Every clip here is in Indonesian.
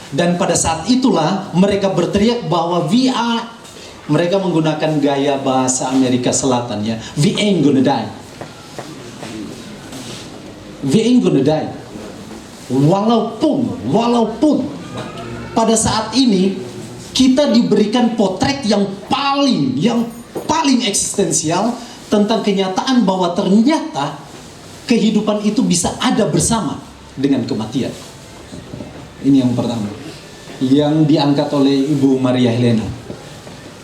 Dan pada saat itulah mereka berteriak bahwa mereka menggunakan gaya bahasa Amerika Selatan ya. We ain't gonna die. We ain't gonna die. Walaupun pada saat ini kita diberikan potret yang paling eksistensial tentang kenyataan bahwa ternyata kehidupan itu bisa ada bersama dengan kematian. Ini yang pertama, yang diangkat oleh Ibu Maria Helena.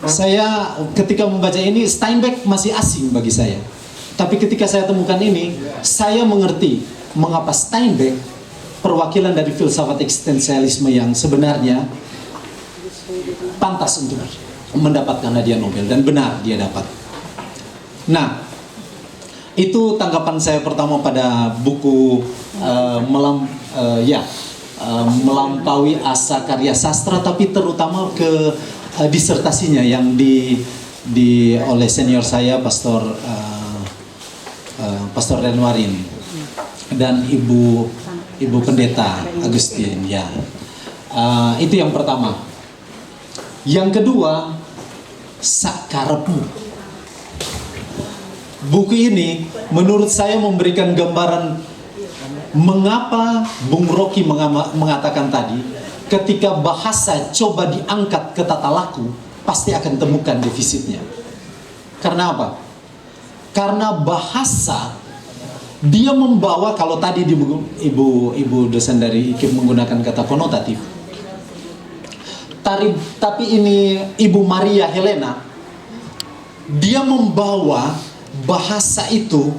Saya ketika membaca ini, Steinbeck masih asing bagi saya. Tapi ketika saya temukan ini, saya mengerti mengapa Steinbeck, perwakilan dari filsafat eksistensialisme yang sebenarnya pantas untuk mendapatkan hadiah Nobel, dan benar dia dapat. Nah, itu tanggapan saya pertama pada buku Melampaui Asa Karya Sastra, tapi terutama ke disertasinya yang oleh senior saya Pastor Renwarin dan Ibu Pendeta Agustin ya. Itu yang pertama. Yang kedua, Sakarepmu. Buku ini menurut saya memberikan gambaran mengapa Bung Rocky mengatakan tadi, ketika bahasa coba diangkat ke tata laku, pasti akan temukan defisitnya. Karena apa? Karena bahasa dia membawa, kalau tadi di buku, ibu dosen dari IKIP menggunakan kata konotatif. Tapi ini Ibu Maria Helena, dia membawa bahasa itu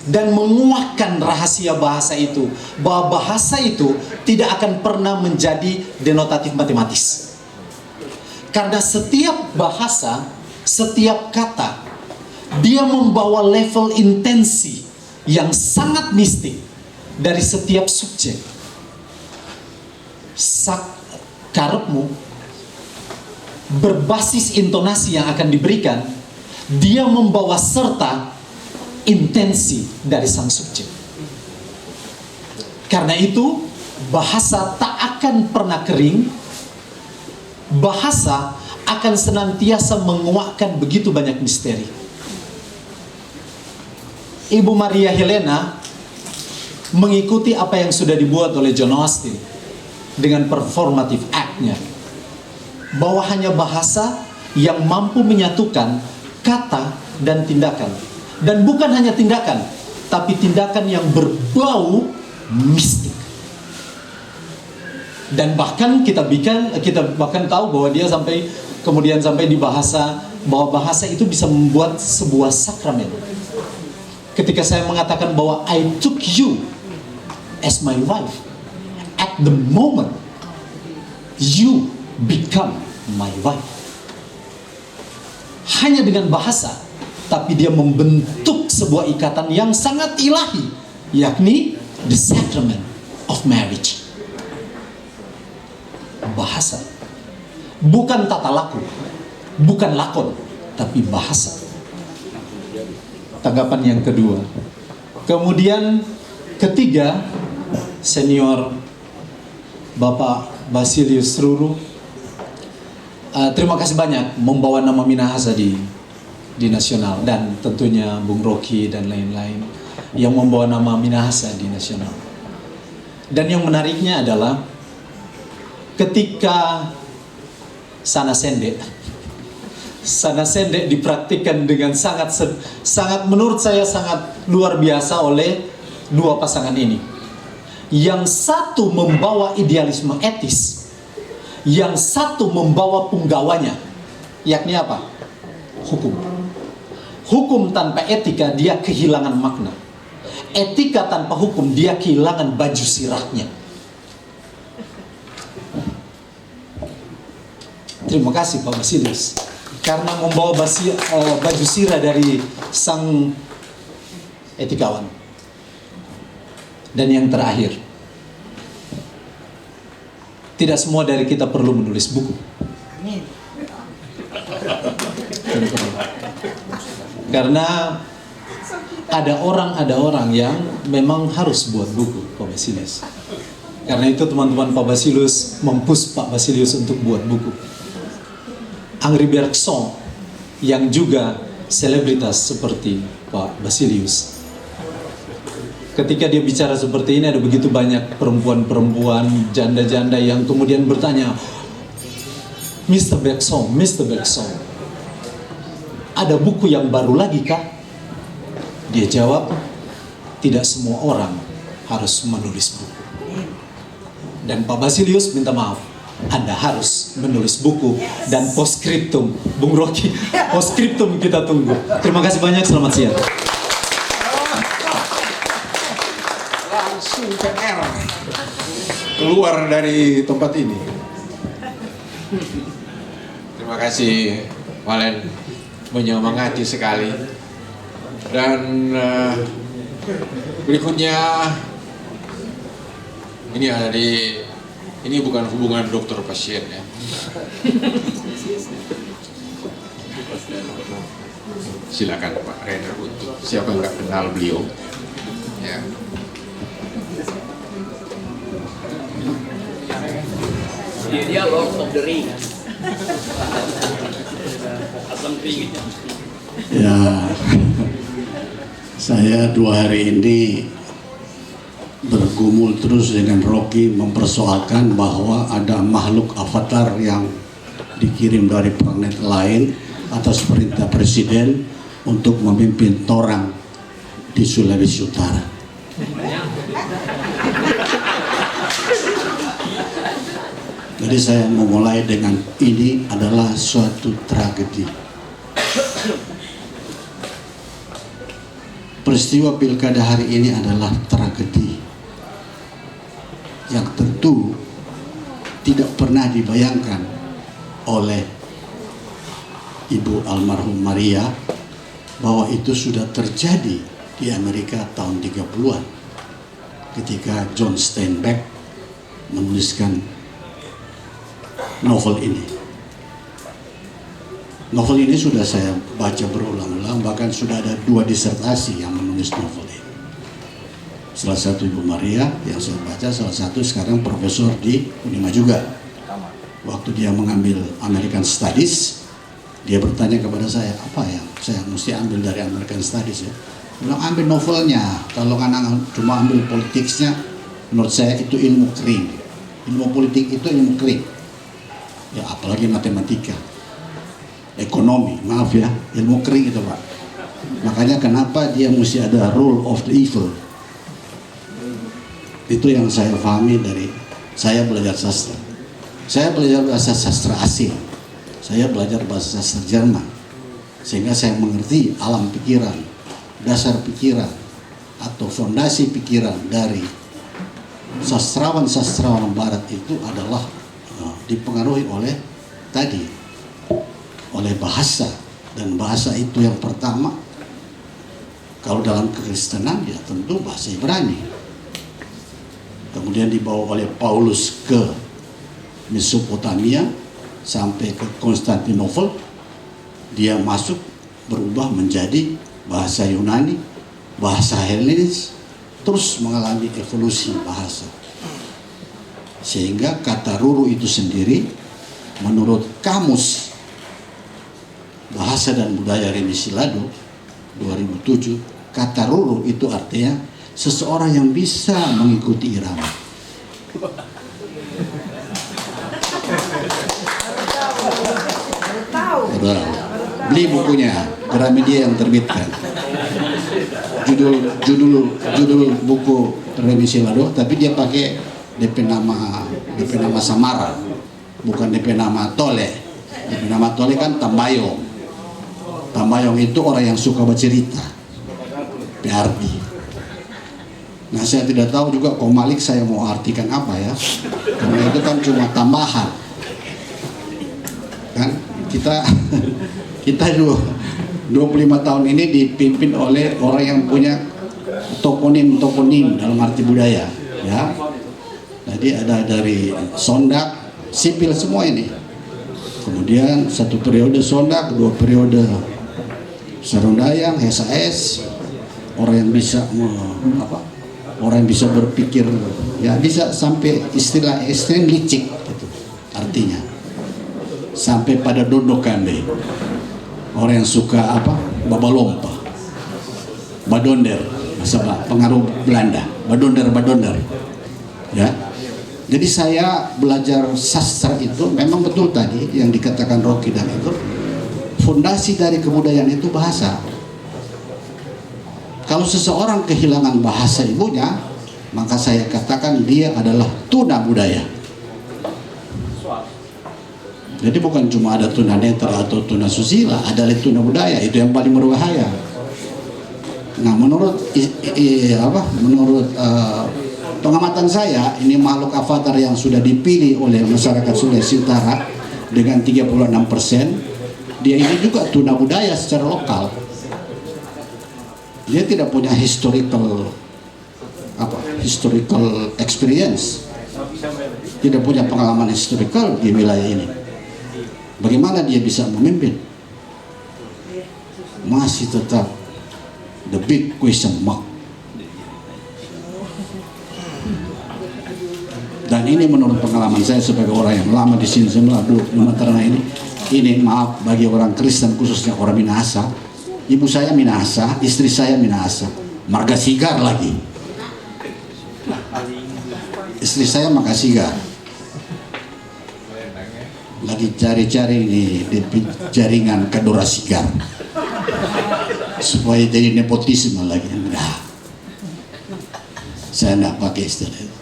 dan menguatkan rahasia bahasa itu, bahwa bahasa itu tidak akan pernah menjadi denotatif matematis. Karena setiap bahasa, setiap kata, dia membawa level intensi yang sangat mistik dari setiap subjek. Sakarepmu berbasis intonasi yang akan diberikan, dia membawa serta intensi dari sang subjek. Karena itu bahasa tak akan pernah kering. Bahasa akan senantiasa menguakkan begitu banyak misteri. Ibu Maria Helena mengikuti apa yang sudah dibuat oleh John Austin dengan performative act-nya, bahwa hanya bahasa yang mampu menyatukan kata dan tindakan. Dan bukan hanya tindakan, tapi tindakan yang berbau mistik. Dan bahkan kita bahkan tahu bahwa dia kemudian sampai di bahasa, bahwa bahasa itu bisa membuat sebuah sakramen. Ketika saya mengatakan bahwa I took you as my wife, at the moment you become my wife. Hanya dengan bahasa, tapi dia membentuk sebuah ikatan yang sangat ilahi, yakni the sacrament of marriage. Bahasa, bukan tata laku, bukan lakon, tapi bahasa. Tanggapan yang kedua. Kemudian ketiga, senior Bapak Basilius Ruru, terima kasih banyak membawa nama Minahasa di nasional, dan tentunya Bung Rocky dan lain-lain yang membawa nama Minahasa di nasional. Dan yang menariknya adalah ketika Sana Sendek dipraktikkan dengan sangat menurut saya sangat luar biasa oleh dua pasangan ini. Yang satu membawa idealisme etis, yang satu membawa punggawanya, yakni apa? Hukum. Hukum tanpa etika dia kehilangan makna. Etika tanpa hukum dia kehilangan baju sirahnya. Terima kasih Pak Basilius, karena membawa baju sirah dari sang etikawan. Dan yang terakhir, tidak semua dari kita perlu menulis buku. Karena ada orang yang memang harus buat buku, Pak Basilius. Karena itu teman-teman Pak Basilius mempush Pak Basilius untuk buat buku. Henri Bergson yang juga selebritas seperti Pak Basilius. Ketika dia bicara seperti ini, ada begitu banyak perempuan-perempuan, janda-janda yang kemudian bertanya, Mr. Bergson, ada buku yang baru lagi kah? Dia jawab, tidak semua orang harus menulis buku. Dan Pak Basilius minta maaf, Anda harus menulis buku dan postscriptum. Bung Rocky, postscriptum kita tunggu. Terima kasih banyak, selamat siang. Langsung PR keluar dari tempat ini. Terima kasih Valen, menyemangati sekali. Dan berikutnya ini bukan hubungan dokter pasien ya. Silakan Pak Renner untuk siapa yang nggak kenal beliau. Ya. Dia Lord of the Ring. Ya, saya 2 hari ini bergumul terus dengan Rocky mempersoalkan bahwa ada makhluk avatar yang dikirim dari planet lain atas perintah presiden untuk memimpin torang di Sulawesi Utara. Jadi saya memulai dengan ini adalah suatu tragedi. Peristiwa pilkada hari ini adalah tragedi yang tentu tidak pernah dibayangkan oleh Ibu almarhum Maria bahwa itu sudah terjadi di Amerika tahun 30-an ketika John Steinbeck menuliskan novel ini. Novel ini sudah saya baca berulang-ulang, bahkan sudah ada 2 disertasi yang menulis novel ini. Salah satu Ibu Maria yang saya baca, salah satu sekarang profesor di Unima juga. Waktu dia mengambil American Studies, dia bertanya kepada saya, apa yang saya mesti ambil dari American Studies ya? Bilang ambil novelnya, kalau anak cuma ambil politiknya, menurut saya itu ilmu kering. Ilmu politik itu ilmu kering. Ya apalagi matematika, ekonomi, maaf ya, ilmu kering itu Pak. Makanya kenapa dia mesti ada rule of the evil. Itu yang saya pahami dari saya belajar sastra. Saya belajar bahasa sastra asing, saya belajar bahasa sastra Jerman, sehingga saya mengerti alam pikiran, dasar pikiran atau fondasi pikiran dari sastrawan-sastrawan Barat itu adalah dipengaruhi oleh oleh bahasa, dan bahasa itu yang pertama kalau dalam kekristenan ya tentu bahasa Ibrani, kemudian dibawa oleh Paulus ke Mesopotamia sampai ke Konstantinopel, dia masuk berubah menjadi bahasa Yunani, bahasa Helenis, terus mengalami evolusi bahasa. Sehingga kata ruru itu sendiri menurut Kamus Bahasa dan Budaya Reni Silado 2007, kata ruru itu artinya seseorang yang bisa mengikuti irama. Beli bukunya, Gramedia yang terbitkan. Judul buku Reni Silado, tapi dia pakai DP nama samaran, bukan DP nama Tole. DP nama Tole kan Tambayong. Tambayong itu orang yang suka bercerita, PRD. Nah saya tidak tahu juga Komalik saya mau artikan apa ya, karena itu kan cuma tambahan. Kan kita juga 25 tahun ini dipimpin oleh orang yang punya toponim dalam arti budaya, ya. Jadi ada dari Sondak, sipil semua ini. Kemudian 1 periode Sondak, 2 periode Sarundayang, SAS, orang yang bisa berpikir Ya bisa sampai istilah ekstrim licik gitu. Artinya sampai pada dondokan deh. Orang yang suka apa? Babalompa. Badonder, bahasa pengaruh Belanda. Badonder. Ya. Jadi saya belajar sastra itu memang betul tadi yang dikatakan Rocky dan itu fondasi dari kebudayaan itu bahasa. Kalau seseorang kehilangan bahasa ibunya, maka saya katakan dia adalah tuna budaya. Jadi bukan cuma ada tuna netra atau tuna susila, ada tuna budaya, itu yang paling berbahaya. Nah, menurut pengamatan saya, ini makhluk avatar yang sudah dipilih oleh masyarakat Sulawesi Utara dengan 36%, dia ini juga tuna budaya secara lokal. Dia tidak punya historical experience, tidak punya pengalaman historical di wilayah ini. Bagaimana dia bisa memimpin? Masih tetap the big question mark. Dan ini menurut pengalaman saya sebagai orang yang lama di sini, semula di Mataram ini maaf bagi orang Kristen khususnya orang Minahasa. Ibu saya Minahasa, istri saya Minahasa, marga Sigar lagi. Istri saya marga Sigar. Lagi cari-cari di jaringan Kadora Sigar supaya jadi nepotisme lagi. Nah, saya tidak pakai istilah itu.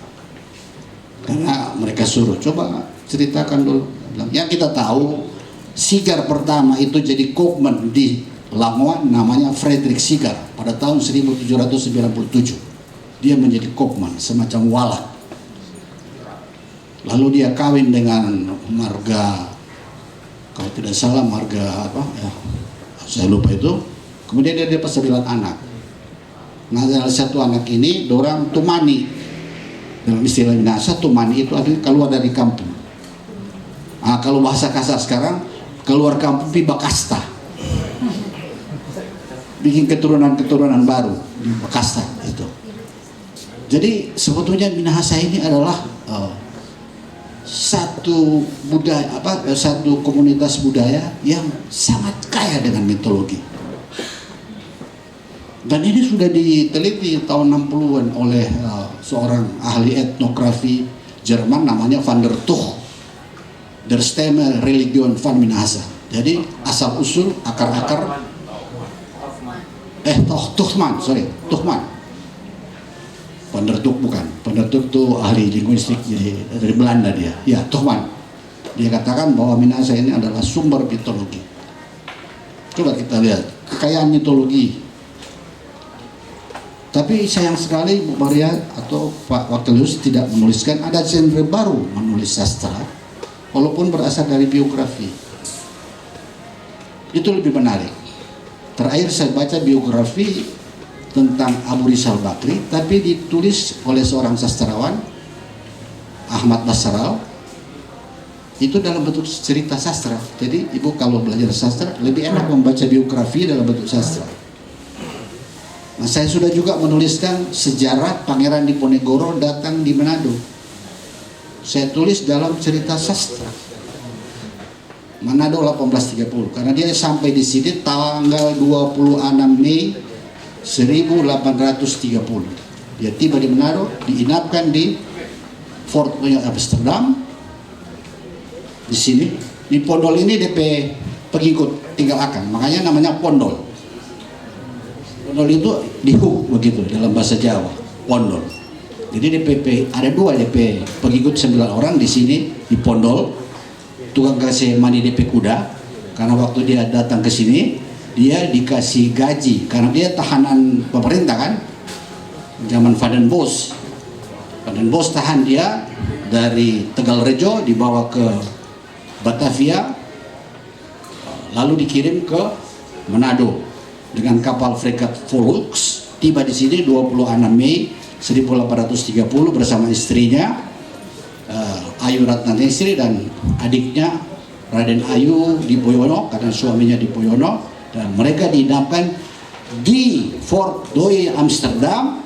Karena mereka suruh, coba ceritakan dulu. Yang kita tahu, Sigar pertama itu jadi Kopman di Lamongan namanya Frederick Sigar pada tahun 1797. Dia menjadi Kopman, semacam walat. Lalu dia kawin dengan marga, kalau tidak salah marga apa ya, saya lupa itu. Kemudian dia dapat 9 anak. Nah, dari satu anak ini dorang tumani. Dalam istilah Minahasa, tumani itu artinya keluar dari kampung. Nah, kalau bahasa kasar sekarang, keluar kampung pi bakasta. Bikin keturunan-keturunan baru di Bakasta itu. Jadi sebetulnya Minahasa ini adalah satu budaya satu komunitas budaya yang sangat kaya dengan mitologi. Dan ini sudah diteliti tahun 60-an oleh seorang ahli etnografi Jerman namanya Van der Tuch, Der Stamme Religion van Minahasa. Jadi asal usul akar-akar Tuchman. Van der Tuch bukan. Van der Tuch itu ahli linguistik dari Belanda dia. Ya, Tuchman. Dia katakan bahwa Minahasa ini adalah sumber mitologi. Coba kita lihat kekayaan mitologi. Tapi sayang sekali Bu Maria atau Pak Wakilius tidak menuliskan ada genre baru menulis sastra, walaupun berasal dari biografi. Itu lebih menarik. Terakhir saya baca biografi tentang Abu Rizal Bakri, tapi ditulis oleh seorang sastrawan Ahmad Basarau. Itu dalam bentuk cerita sastra. Jadi ibu kalau belajar sastra lebih enak membaca biografi dalam bentuk sastra. Nah, saya sudah juga menuliskan sejarah Pangeran Diponegoro datang di Manado. Saya tulis dalam cerita sastra. Manado 1830, karena dia sampai di sini tanggal 26 Mei 1830. Dia tiba di Manado, diinapkan di Fort William Amsterdam. Di sini, di Pondol ini DP pengikut tinggal akan, makanya namanya Pondol. Pondol itu dihuk begitu dalam bahasa Jawa, Pondol. Jadi DPP ada 2 DP pengikut 9 orang di sini di Pondol. Tukang kasih mani DP kuda, karena waktu dia datang ke sini dia dikasih gaji karena dia tahanan pemerintah kan, zaman Van den Bosch. Van den Bosch tahan dia dari Tegalrejo dibawa ke Batavia, lalu dikirim ke Manado dengan kapal fregat Volux. Tiba di sini 26 Mei 1830 bersama istrinya Ayu Ratnatesri dan adiknya Raden Ayu Dipoyono, karena suaminya Dipoyono, dan mereka diinapkan di Fort William Amsterdam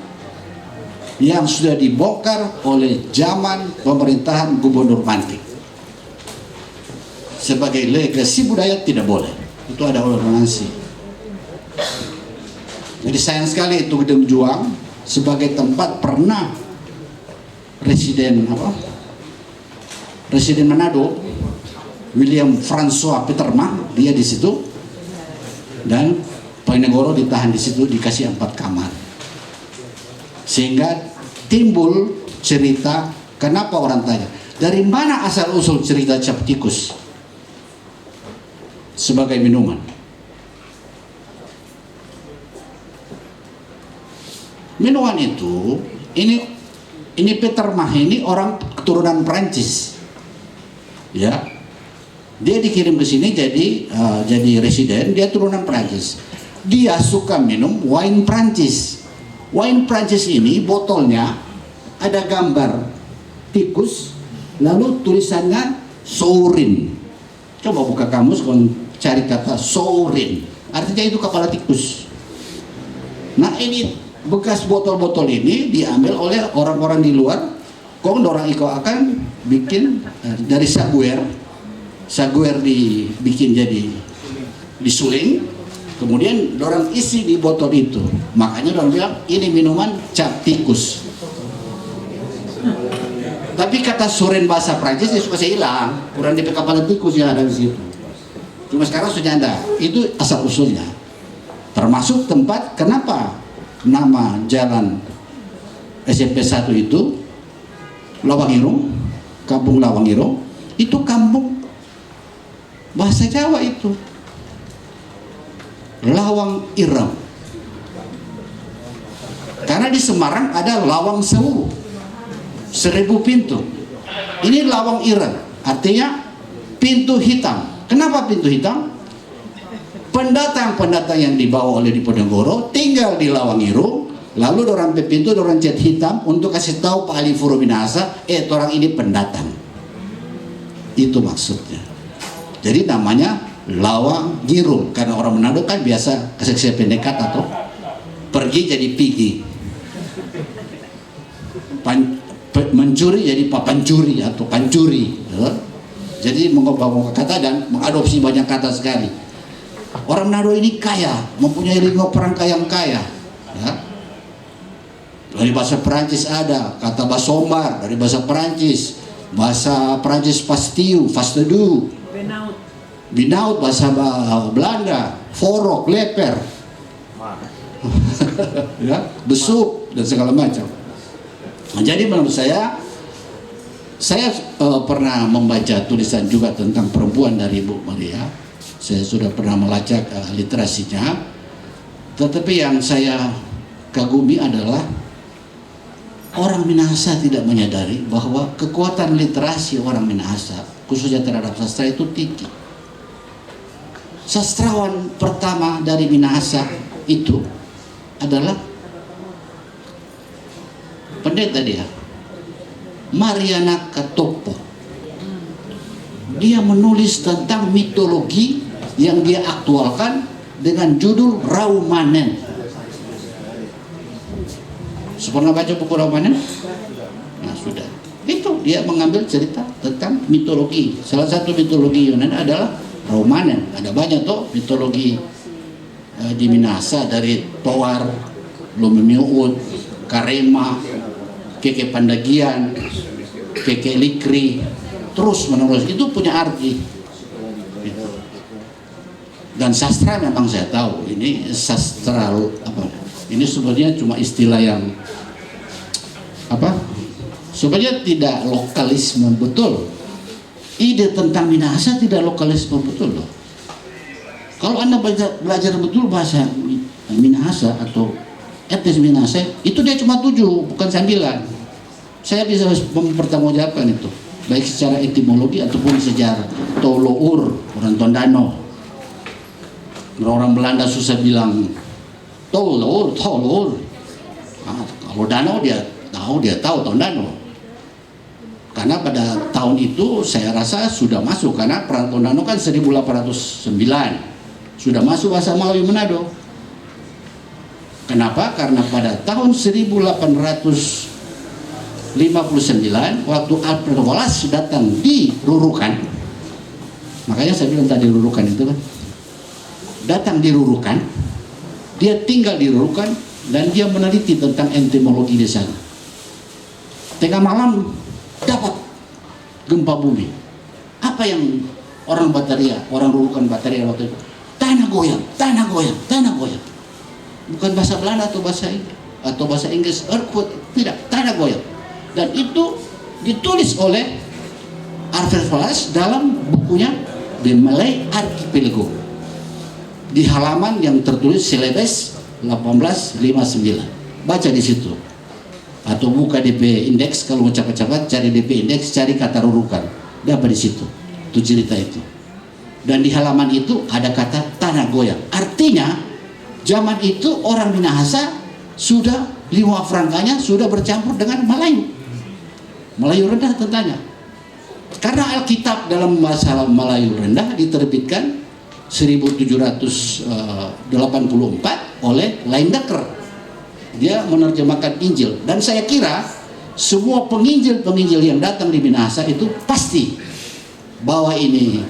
yang sudah dibongkar oleh zaman pemerintahan Gubernur Mantik. Sebagai legasi budaya tidak boleh. Itu ada ordonansi. Jadi sayang sekali itu Gedung Juang sebagai tempat pernah Residen Manado William François Peterma, dia di situ, dan Penegoro ditahan di situ, dikasih 4 kamar. Sehingga timbul cerita, kenapa orang tanya, dari mana asal usul cerita cap tikus sebagai minuman? Minuman itu, ini Peter Mah ini orang keturunan Prancis, ya. Dia dikirim ke sini jadi residen, dia turunan Prancis. Dia suka minum wine Prancis. Wine Prancis ini botolnya ada gambar tikus, lalu tulisannya Sourin. Coba buka kamus, cari kata Sourin, artinya itu kepala tikus. Nah, ini bekas botol-botol ini diambil oleh orang-orang di luar. Kong orang iko akan bikin dari saguer dibikin jadi disuling, kemudian orang isi di botol itu. Makanya orang bilang ini minuman cap tikus. Tapi kata Sourin bahasa Prancis dia suka hilang, kurang di kepala tikus yang ada di situ. Cuma sekarang sudah ada. Itu asal usulnya. Termasuk tempat kenapa nama jalan SMP 1 itu Lawangirung, kampung Lawangirung, itu kampung bahasa Jawa itu Lawang Ireng. Karena di Semarang ada Lawang Sewu, 1000 pintu. Ini Lawang Ireng, artinya pintu hitam. Kenapa pintu hitam? Pendatang-pendatang yang dibawa oleh Diponegoro tinggal di Lawangirung, lalu dorang pintu dorang cat hitam untuk kasih tahu Pak Ali Furo Minahasa, orang ini pendatang. Itu maksudnya. Jadi namanya Lawangirung, karena orang Manado kan biasa kasih pendekat atau pergi jadi pigi, mencuri jadi papancuri atau pancuri, ya. Jadi mengubah kata dan mengadopsi banyak kata sekali. Orang Manado ini kaya, mempunyai lingkup perangkai yang kaya, ya. Dari bahasa Perancis ada kata basombar, dari bahasa Perancis pastiu, fastedu, binaut bahasa Belanda, forok, leper, ya, besuk dan segala macam. Nah, jadi menurut saya pernah membaca tulisan juga tentang perempuan dari Ibu Maria. Saya sudah pernah melacak literasinya, tetapi yang saya kagumi adalah orang Minahasa tidak menyadari bahwa kekuatan literasi orang Minahasa khususnya terhadap sastra itu tinggi. Sastrawan pertama dari Minahasa itu adalah pendeta dia, Mariana Katopo. Dia menulis tentang mitologi yang dia aktualkan dengan judul Raumanen. Pernah baca buku Raumanen? Nah, sudah. Itu dia mengambil cerita tentang mitologi. Salah satu mitologi Yunani adalah Raumanen. Ada banyak tuh mitologi di Minahasa, dari Towar, Lumemiuut, Karema, Keke Pandagian, Keke Likri, terus menerus. Itu punya arti. Dan sastra memang saya tahu ini sastra apa? Ini sebenarnya cuma istilah yang apa? Sebenarnya tidak lokalisme betul. Ide tentang Minahasa tidak lokalisme betul loh. Kalau Anda belajar betul bahasa Minahasa atau etnis Minahasa, itu dia cuma 7, bukan 9. Saya bisa mempertanggungjawabkan itu, baik secara etimologi ataupun sejarah. Tolour, orang Tondano. Orang Belanda susah bilang Tolour. Nah, kalau Danau dia tahu Tondano. Karena pada tahun itu saya rasa sudah masuk, karena perang Tondano kan 1809 sudah masuk bahasa Melayu Manado. Kenapa? Karena pada tahun 1859 waktu Alfred Wallace datang di Rurukan, makanya saya bilang tadi Rurukan itu kan, datang di Rurukan, dia tinggal di Rurukan dan dia meneliti tentang entomologi di sana. Tengah malam dapat gempa bumi. Apa yang orang Bataria, orang Rurukan Bataria waktu itu? Tanah goyang, tanah goyang, tanah goyang. Bukan bahasa Belanda atau bahasa Inggris, earthquake, tidak, tanah goyang. Dan itu ditulis oleh Alfred Wallace dalam bukunya The Malay Archipelago di halaman yang tertulis Celebes 1859. Baca di situ atau buka DP Index, kalau mau cepat-cepat cari DP Index, cari kata Rurukan, dapat di situ itu cerita itu. Dan di halaman itu ada kata tanah goyang, artinya zaman itu orang Minahasa sudah lima Frankanya sudah bercampur dengan Melayu rendah tentunya, karena Alkitab dalam bahasa Melayu rendah diterbitkan 1784 oleh Leindecker. Dia menerjemahkan Injil, dan saya kira semua penginjil yang datang di Minahasa itu pasti bawa ini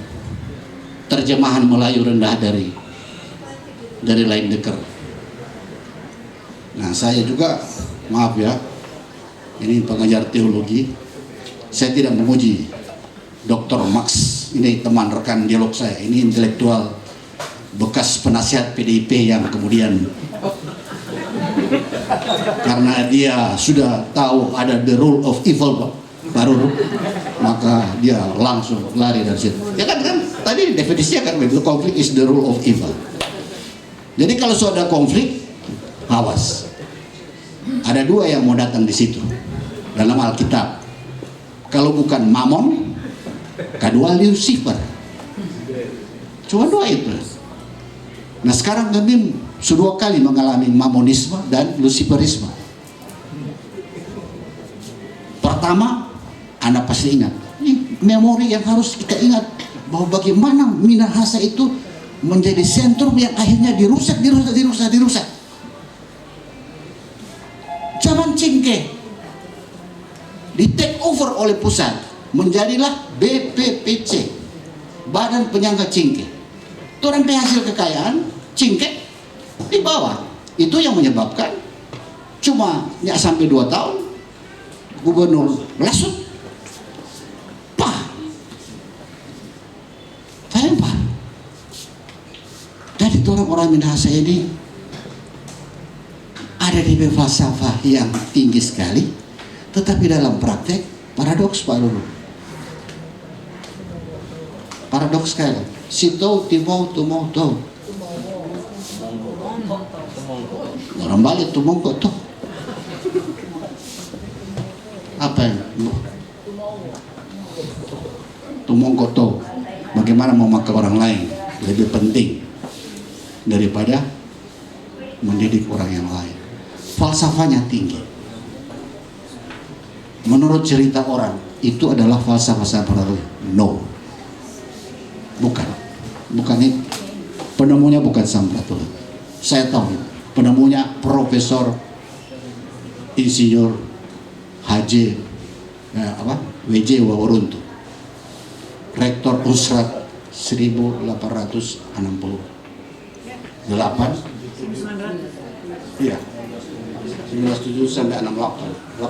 terjemahan Melayu rendah dari Leindecker. Nah, saya juga maaf ya, ini pengajar teologi, saya tidak memuji Dr. Max, ini teman rekan dialog saya, ini intelektual bekas penasihat PDIP yang kemudian karena dia sudah tahu ada the rule of evil baru, maka dia langsung lari dari situ. Ya kan tadi definisinya kan begitu, konflik is the rule of evil. Jadi kalau sudah konflik, awas. Ada dua yang mau datang di situ dalam Alkitab. Kalau bukan Mammon, kedua Lucifer. Cuma dua itu. Nah sekarang kami sudah kali mengalami Mammonisme dan Luciferisme. Pertama, Anda pasti ingat. Ini memori yang harus kita ingat bahwa bagaimana Minahasa itu menjadi sentrum yang akhirnya dirusak. Zaman Cingke di take over oleh pusat, menjadilah BPPC, Badan Penyangga Cingke. Itu orang hasil kekayaan Cingke di bawah. Itu yang menyebabkan cuma nggak sampai 2 tahun Gubernur Lasut dan itu orang-orang Minahasa ini ada di falsafah yang tinggi sekali, tetapi dalam praktek paradoks Pak Lulu. Paradoks sekali. Sito timau tumau to. Orang balik tumau kok to. Apa yang tumau kok to? Bagaimana memakai orang lain lebih penting daripada mendidik orang yang lain. Falsafahnya tinggi. Menurut cerita orang, itu adalah falsafah paradoks. No, bukan itu. Penemunya bukan Samratullah. Saya tahu penemunya Profesor Insinyur HJ WJ Waworuntu, Rektor Usrat 1868. Iya, 1907 sampai 86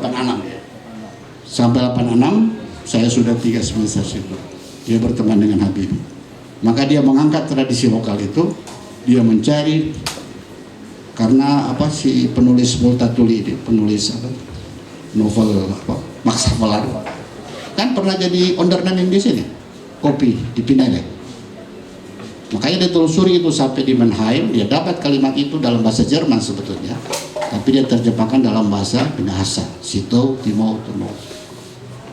sampai 86 saya sudah 3 semester situ. Dia berteman dengan Habibie, maka dia mengangkat tradisi lokal itu. Dia mencari, karena si penulis Multatuli, penulis novel Max Havelaar kan pernah jadi ondernemen di sini, kopi di Pineleh. Makanya dia telusuri itu sampai di Mannheim, dia dapat kalimat itu dalam bahasa Jerman sebetulnya, tapi dia terjemahkan dalam bahasa Minahasa, Sito, Timau, Tumau,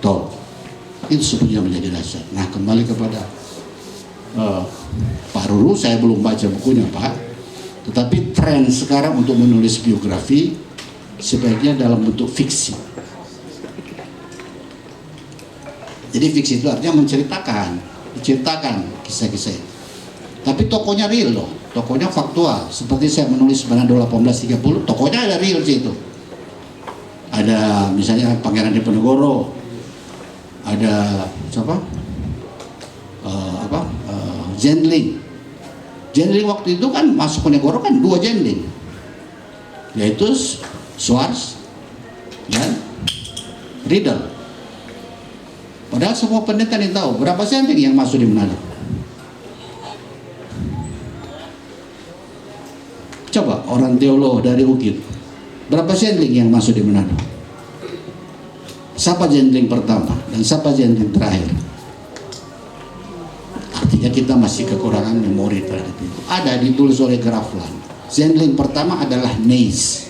To. Itu sebetulnya menjadi dasar. Nah, kembali kepada Pak Ruru, saya belum baca bukunya Pak, tetapi tren sekarang untuk menulis biografi sebaiknya dalam bentuk fiksi. Jadi fiksi itu artinya menceritakan kisah-kisah. Tapi tokonya real loh, tokonya faktual. Seperti saya menulis Manado 1830, tokonya ada real sih itu. Ada misalnya Pangeran Diponegoro, ada siapa? Jendling. Jendling waktu itu kan masuk Ponegoro kan 2 jendling, yaitu Swartz dan Riddle. Padahal semua pendeta yang tahu berapa jendling yang masuk di Manado. Coba orang teolog dari UGIT, berapa jendling yang masuk di Manado? Siapa jendling pertama dan siapa jendling terakhir? Artinya kita masih kekurangan memori terhadap itu. Ada ditulis oleh Grafland. Jendling pertama adalah Neis.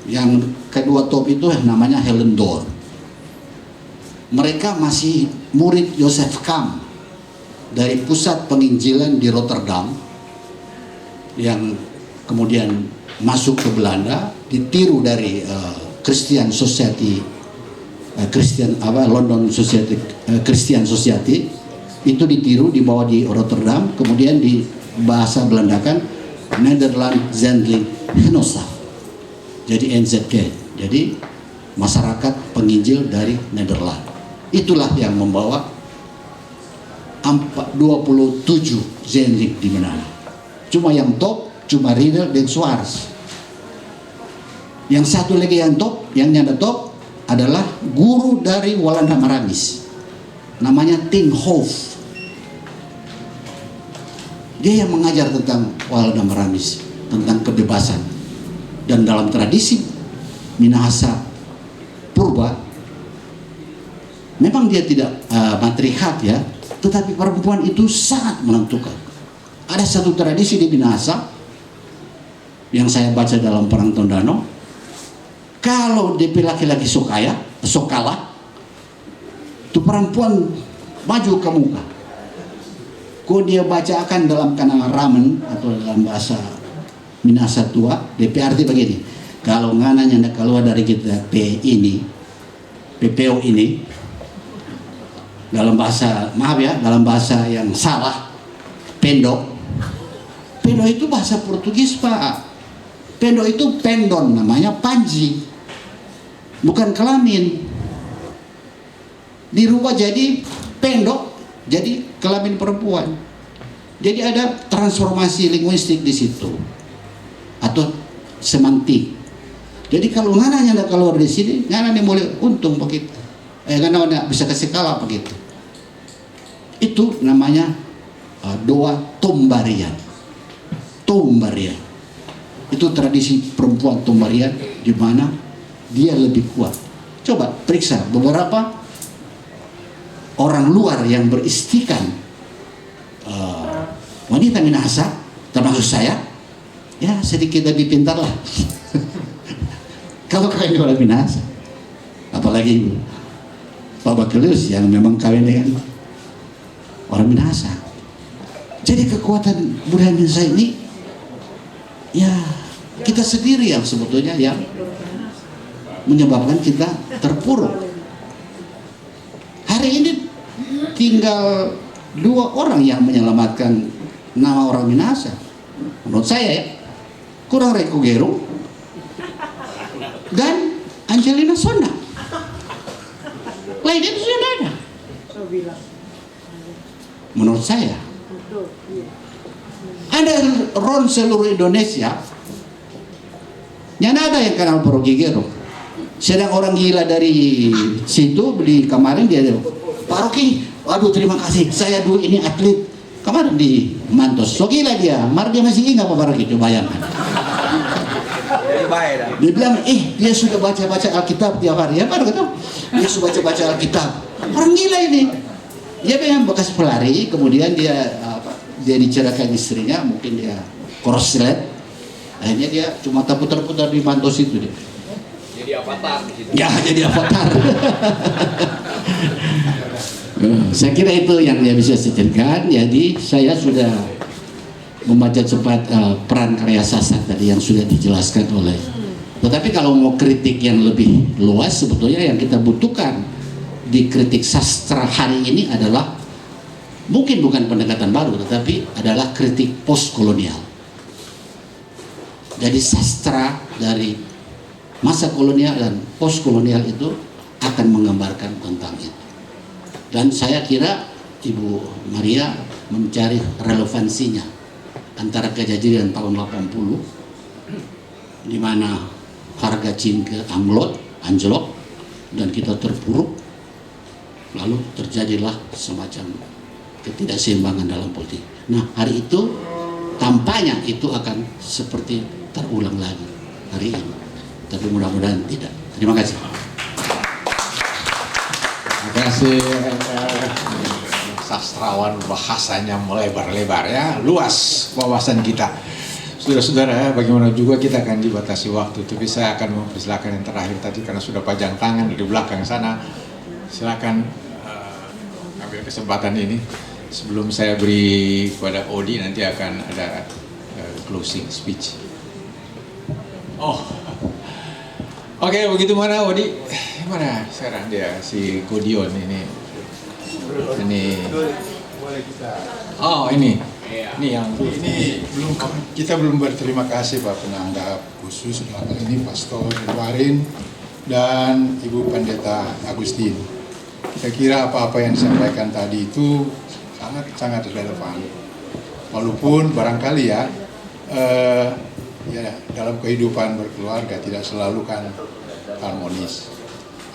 Yang kedua top itu namanya Helen Dor. Mereka masih murid Joseph Kam dari pusat penginjilan di Rotterdam, yang kemudian masuk ke Belanda, ditiru dari Christian Society, London Society, Christian Society, itu ditiru, dibawa di Rotterdam, kemudian di bahasa Belandakan Nederland Zendling Genootschap, jadi NZG, jadi masyarakat penginjil dari Nederland. Itulah yang membawa 27 Zendling di Manado. Cuma yang top cuma Riddle dan Swartz. Yang satu lagi yang top, yang nyanda top adalah guru dari Walanda Maramis, namanya Ting Hof. Dia yang mengajar tentang Walanda Maramis, tentang kebebasan. Dan dalam tradisi Minahasa Purba, memang dia tidak matriarkat ya, tetapi perempuan itu sangat menentukan. Ada satu tradisi di Minahasa yang saya baca dalam Perang Tondano, kalau DP laki-laki sok kalah, itu perempuan maju ke muka. Kok dia bacakan dalam kanal ramen atau dalam bahasa Minahasa tua, DP arti begini: kalau ngananya ndak keluar dari kita PPO ini, dalam bahasa, maaf ya, dalam bahasa yang salah, pendok itu bahasa Portugis Pak. Pendok itu pendon, namanya panji, bukan kelamin. Dirubah jadi pendok, jadi kelamin perempuan. Jadi ada transformasi linguistik di situ atau semantik. Jadi kalau ngananya ndak keluar di sini, ngana boleh untung begitu. Ngana ndak bisa kasih kalah begitu. Itu namanya doa Tombarian. Tombarian. Itu tradisi perempuan Tombarian di mana dia lebih kuat. Coba periksa beberapa orang luar yang beristikan wanita Minahasa, termasuk saya, ya sedikit lebih pintar lah. Kalau kawin orang Minahasa, apalagi Pak Bakelius yang memang kawin dengan orang Minahasa. Jadi kekuatan budaya Minahasa ini, ya kita sendiri yang sebetulnya yang menyebabkan kita terpuruk. Hari ini tinggal 2 orang yang menyelamatkan nama orang Minahasa. Menurut saya ya, kurang Reko Gerung dan Angelina Sonda. Lain itu sudah ada. Menurut saya, ada ron seluruh Indonesia yang ada yang kenal Rocky Gerung. Sedang orang gila dari situ beli kemarin dia, Pak Rocky, waduh terima kasih, saya dulu ini atlet kemarin di Mantos. So gila dia, mar dia masih ingat Pak Rocky, coba bayangkan. Dia bilang, dia sudah baca-baca Alkitab tiap hari. Ya Pak Rocky, dia sudah baca-baca Alkitab. Orang gila ini. Dia memang bekas pelari, kemudian dia diceraikan istrinya, mungkin dia korslet. Akhirnya dia cuma putar-putar di Mantos itu dia. Jadi avatar di situ. Ya, jadi avatar. Saya kira itu yang dia bisa ceritakan. Jadi saya sudah membaca cepat peran karya sastra tadi yang sudah dijelaskan oleh. Tetapi kalau mau kritik yang lebih luas, sebetulnya yang kita butuhkan di kritik sastra hari ini adalah mungkin bukan pendekatan baru, tetapi adalah kritik postkolonial. Jadi sastra dari masa kolonial dan postkolonial itu akan menggambarkan tentang itu. Dan saya kira Ibu Maria mencari relevansinya antara kejadian tahun 80 di mana harga cinke anjlok dan kita terpuruk, lalu terjadilah semacam ketidakseimbangan dalam politik. Nah, hari itu tampaknya itu akan seperti terulang lagi hari ini, tapi mudah-mudahan tidak. Terima kasih. Terima kasih. Sastrawan bahasanya melebar-lebar ya, luas wawasan kita. Saudara-saudara, bagaimana juga kita akan dibatasi waktu, tapi saya akan mempersilakan yang terakhir tadi karena sudah pajang tangan di belakang sana. Silakan ambil kesempatan ini. Sebelum saya beri kepada Odi, nanti akan ada closing speech. Oh, oke, begitu mana Odi? Mana sekarang dia si Godion ini? Oh ini yang ini kita belum berterima kasih Pak Penanggap khusus dalam hal ini Pastor Warin dan Ibu Pendeta Agustin. Kita kira apa-apa yang disampaikan tadi itu sangat relevan. Walaupun barangkali ya dalam kehidupan berkeluarga tidak selalu kan harmonis.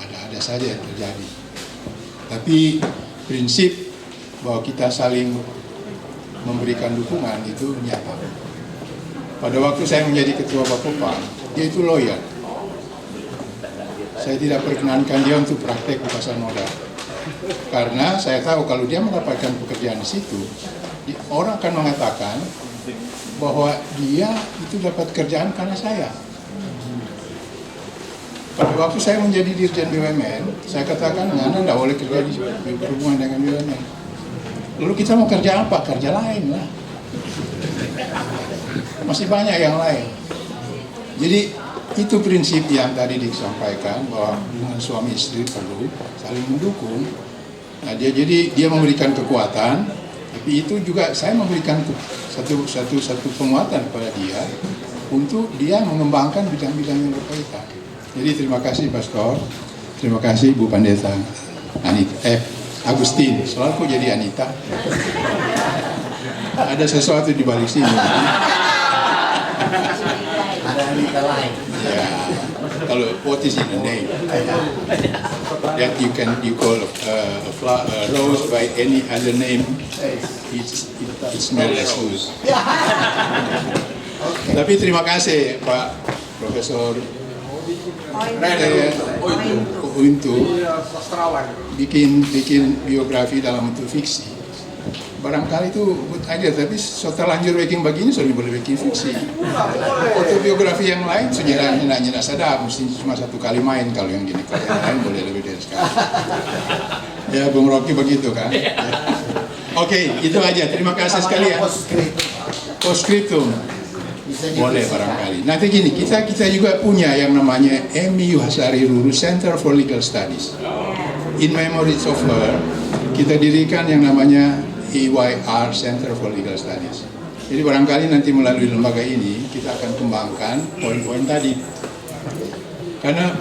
Ada saja yang terjadi. Tapi prinsip bahwa kita saling memberikan dukungan itu nyata. Pada waktu saya menjadi ketua Bapopang, dia itu lawyer. Saya tidak perkenankan dia untuk praktek di pasar modal. Karena saya tahu kalau dia mendapatkan pekerjaan di situ, orang akan mengatakan bahwa dia itu dapat kerjaan karena saya. Pada waktu saya menjadi Dirjen BUMN, saya katakan, Anda tidak boleh kerja di berhubungan dengan BUMN. Lalu kita mau kerja apa? Kerja lain lah. Masih banyak yang lain. Jadi itu prinsip yang tadi disampaikan bahwa hubungan suami istri perlu saling mendukung. Nah, dia memberikan kekuatan, tapi itu juga saya memberikan satu penguatan kepada dia untuk dia mengembangkan bidang-bidang yang berkaitan. Jadi terima kasih Pastor, terima kasih Bu Pendeta Agustin, selalu kok jadi Anita. Ada sesuatu di balik sini. Ada Anita lain. Ya, kalau what is in the name? That you call a rose by any other name, it smells as rose. Tapi terima kasih Pak Profesor untuk bikin biografi dalam bentuk fiksi. Barangkali itu good idea, tapi setelah lanjut bikin begini sudah boleh bikin fiksi. Autobiografi yang lain sudah nyenyak sadar, mesti cuma satu kali main, kalau yang gini, kalau yang lain boleh lebih dari sekali. Ya, Bung Rocky begitu kan. Oke, itu aja. Terima kasih sekali ya. Postscriptum. Boleh barangkali. Nanti gini, kita juga punya yang namanya Emi Yuhasari Ruru Center for Legal Studies. In memory of her, kita dirikan yang namanya EYR Center for Legal Studies. Jadi barangkali nanti melalui lembaga ini kita akan kembangkan poin-poin tadi. Karena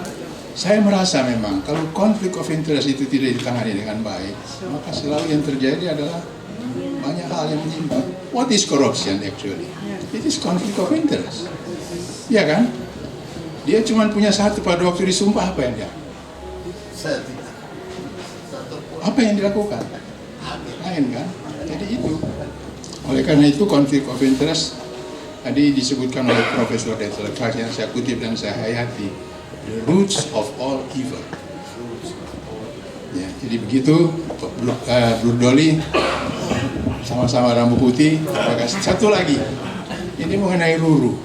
saya merasa memang kalau konflik of interest itu tidak ditangani dengan baik, maka selalu yang terjadi adalah banyak hal yang menyimpang. What is corruption actually? It is conflict of interest. Ya kan? Dia cuma punya satu pada waktu disumpah, apa yang dia? Apa yang dilakukan? Lain kan? Jadi itu. Oleh karena itu konflik of interest tadi disebutkan oleh Profesor Detlefs yang saya kutip dan saya hayati, the roots of all evil. Ya, jadi begitu, Bro Doli, sama-sama rambut putih. Terima kasih. Satu lagi, ini mengenai Ruru.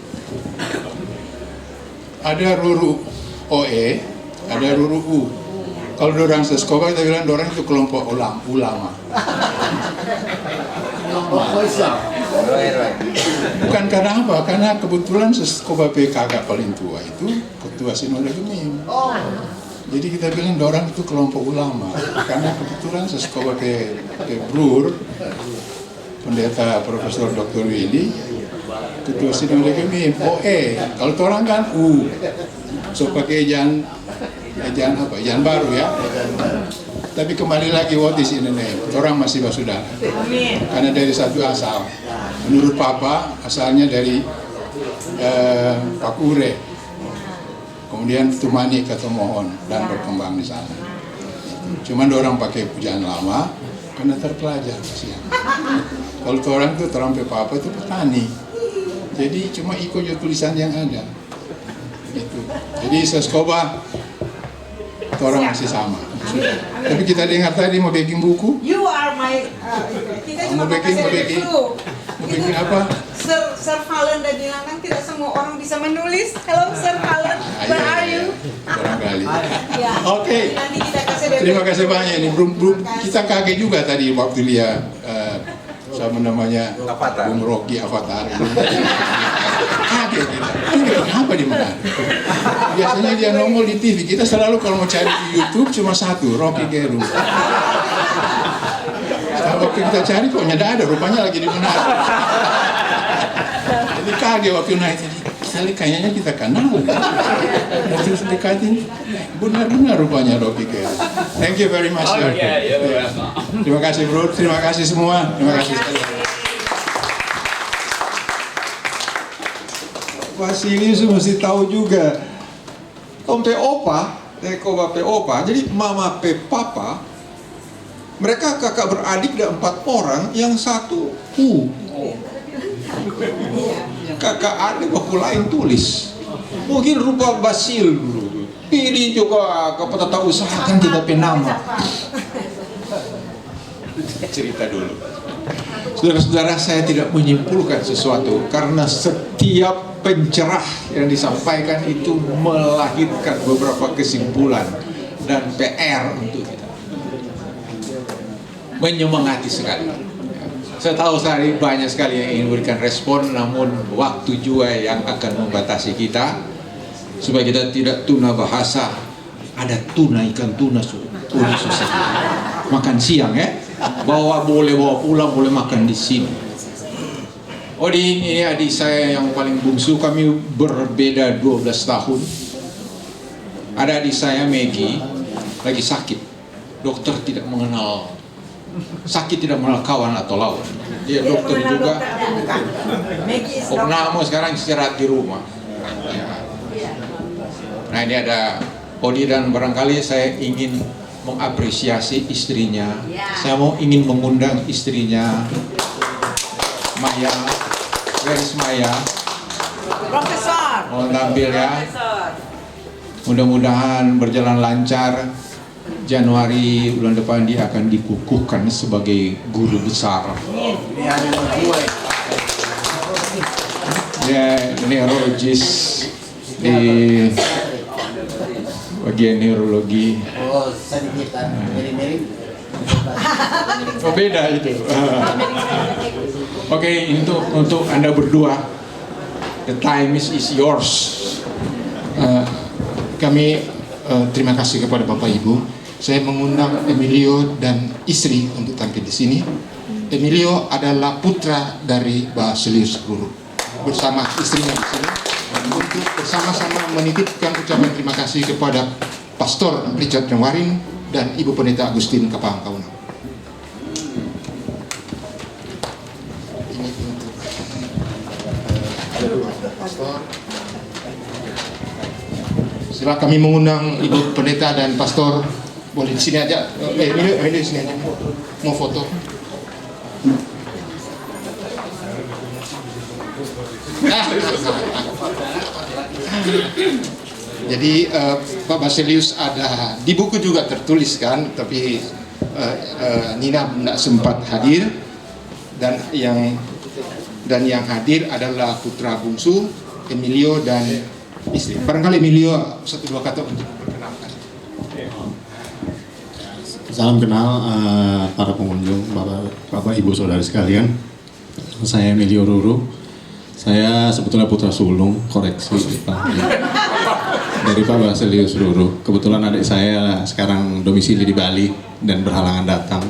Ada Ruru OE, ada Ruru U. Kalau dorang seskoba kita bilang dorang itu kelompok ulama. Bukan karena apa? Karena kebetulan seskoba PKK paling tua itu ketua Sinode Gemim. Jadi kita bilang dorang itu kelompok ulama, karena kebetulan saya suka pakai Brur, pendeta Profesor Dr. Willy, ketua sidang DKM, kalau orang kan so pakai jan baru ya. Tapi kembali lagi what is in the name, orang masih bersaudara, karena dari satu asal. Menurut Papa asalnya dari Pakure. Kemudian Tumani ke Tomohon dan berkembang di sana. Cuman orang pakai pujaan lama karena terpelajar kasihan. Kalau orang itu terampai apa itu petani. Jadi cuma ikut tulisan yang ada. Gitu. Jadi seskoba orang masih sama. Tapi kita dengar tadi mau bikin buku. You are my kita cuma kasih review. Mau bikin apa? Sir Fallon dan bilang kan tidak semua orang bisa menulis. Hello Sir Fallon, where are you? Barangkali. Ya. Oke. Nanti kita kasih review. Terima kasih banyak ini. Kita kaget juga tadi waktu lihat sama namanya Bung Rocky Avatar. Kaget kita. Kenapa di mana? Biasanya dia nongol di TV. Kita selalu kalau mau cari di YouTube cuma satu, Rocky Gerung. Waktu kita cari kok nggak ada, rupanya lagi di mana? Jadi kaget waktu naik tadi. Kayaknya kita kenal. Terus dekatin, benar-benar rupanya Rocky Gerung. Thank you very much. Terima kasih bro, terima kasih semua, terima kasih. Vasilius mesti tahu juga. Om pe opa, Koba pe opa, jadi mama pe papa, mereka kakak beradik ada 4 orang, yang satu kakak adik waktu lain tulis. Mungkin rupa Basil dulu. Ini juga kepada tahu usaha kan kita penama. Cerita dulu. Saudara-saudara, saya tidak menyimpulkan sesuatu karena setiap pencerah yang disampaikan itu melahirkan beberapa kesimpulan dan PR untuk kita. Menyemangati sekali. Saya tahu tadi banyak sekali yang ingin memberikan respon, namun waktu juga yang akan membatasi kita supaya kita tidak tuna bahasa. Ada tuna, ikan tuna susah. Makan siang ya. Boleh bawa pulang, boleh makan di sini. Ini adik saya yang paling bungsu, kami berbeda 12 tahun. Ada adik saya Maggie lagi sakit. Dokter tidak mengenal sakit, tidak mengenal kawan atau lawan. Dia dokter juga. Opnamo sekarang istirahat di rumah. Nah ini ada Odi, dan barangkali saya ingin mengapresiasi istrinya. Saya ingin mengundang istrinya Maya, Grace Maya. Profesor. Mau tampil ya. Mudah-mudahan berjalan lancar. Januari bulan depan dia akan dikukuhkan sebagai guru besar. Dia neurologis di bagian neurologi. Oh, sedikit mirip-mirip. Oh beda itu. Oke, untuk Anda berdua, the time is yours. Kami terima kasih kepada Bapak Ibu. Saya mengundang Emilio dan istri untuk tampil di sini. Emilio adalah putra dari Basilius Guru bersama istrinya di sini untuk bersama-sama menitipkan ucapan terima kasih kepada Pastor Richard Warin dan Ibu Pendeta Agustin Kapang Kaunang. Ini untuk Pastor. Setelah kami mengundang Ibu Pendeta dan Pastor, boleh di sini aja. Emilio di sini aja. Mau foto. Jadi Pak Basilius ada di buku juga tertulis kan, tapi Nina tidak sempat hadir, dan yang hadir adalah putra bungsu Emilio dan istri. Barangkali Emilio 1-2 kata untuk perkenalkan. Salam kenal para pengunjung, Bapak Ibu Saudara sekalian. Saya Emilio Ruru. Saya sebetulnya putra sulung, koreksi Pak. dari Pak Baselius Ruru. Kebetulan adik saya sekarang domisili di Bali dan berhalangan datang.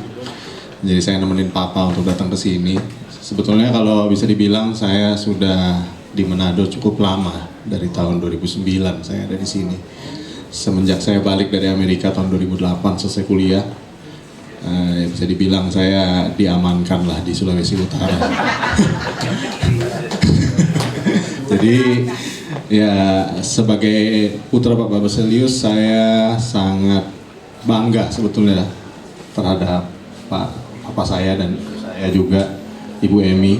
Jadi saya nemenin Papa untuk datang ke sini. Sebetulnya kalau bisa dibilang saya sudah di Manado cukup lama, dari tahun 2009 saya ada di sini. Semenjak saya balik dari Amerika tahun 2008 selesai kuliah, ya bisa dibilang saya diamankan lah di Sulawesi Utara. Jadi ya sebagai putra Pak Baselius saya sangat bangga sebetulnya terhadap Papa saya dan saya juga Ibu Emi.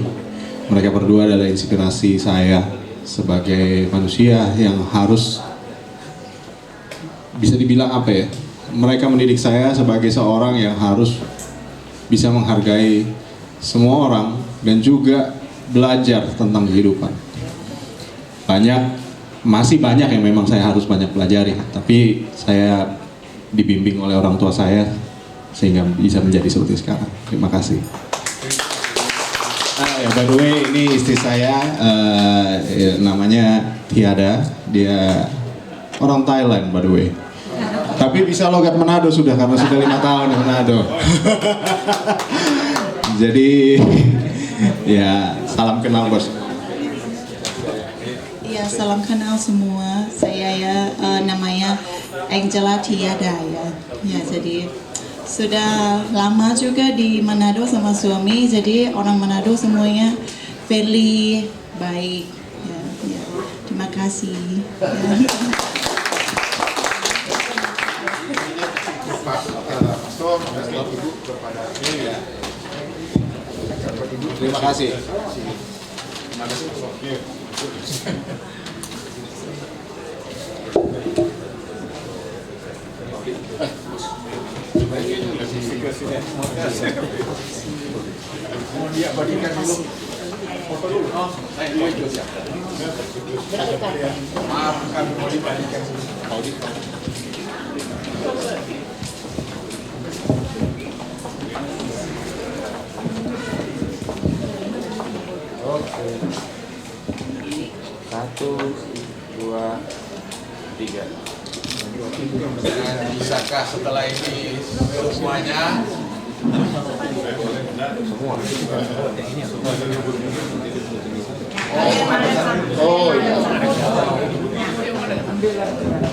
Mereka berdua adalah inspirasi saya sebagai manusia yang harus bisa dibilang apa ya? Mereka mendidik saya sebagai seorang yang harus bisa menghargai semua orang dan juga belajar tentang kehidupan. Masih banyak yang memang saya harus banyak pelajari, tapi saya dibimbing oleh orang tua saya sehingga bisa menjadi seperti sekarang. Terima kasih. Ya, by the way, ini istri saya namanya Tiada, dia orang Thailand by the way. Tapi bisa logat Manado sudah karena sudah 5 tahun di Manado. Jadi ya salam kenal bos. Ya, salam kenal semua. Saya namanya Angela Tiada ya. Ya, jadi sudah lama juga di Manado sama suami. Jadi orang Manado semuanya friendly, baik. Ya, ya. Terima kasih. Ya. Terima kasih. Dia bagikan dulu foto dulu. Oh, saya juga ikut ya. Maaf, kami mau dibagikan audit. Oke. 1, 2, 3. Bisakah setelah ini semuanya? Semua. Oh iya.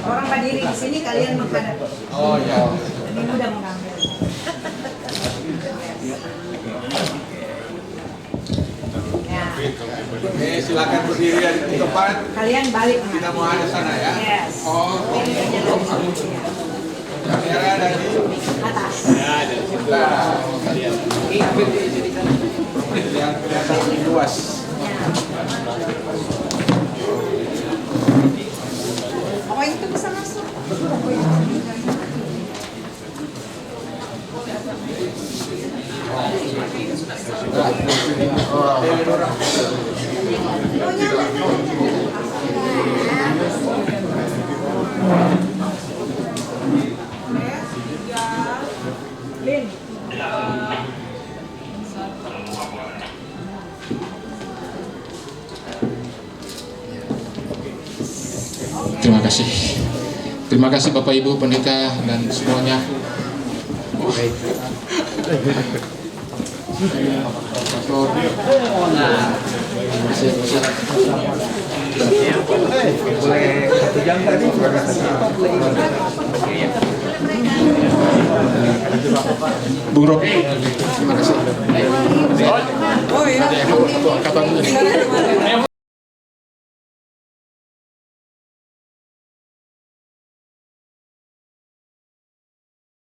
Orang berdiri di sini, kalian menghadap. Oh iya. Ini mudah mengambil. Oke, silakan berdiri di depan. Kalian balik. Kita mau ada sana ya. Yes. Oh. Kamera ada di Atas. ya, ada di sebelah. Yang kelihatan luas. Oh, itu bisa masuk. Terima kasih. Terima kasih Bapak Ibu Pendeta dan semuanya. Boleh 1 jam tadi? Bung Rob, terima kasih. Oh iya. Kapan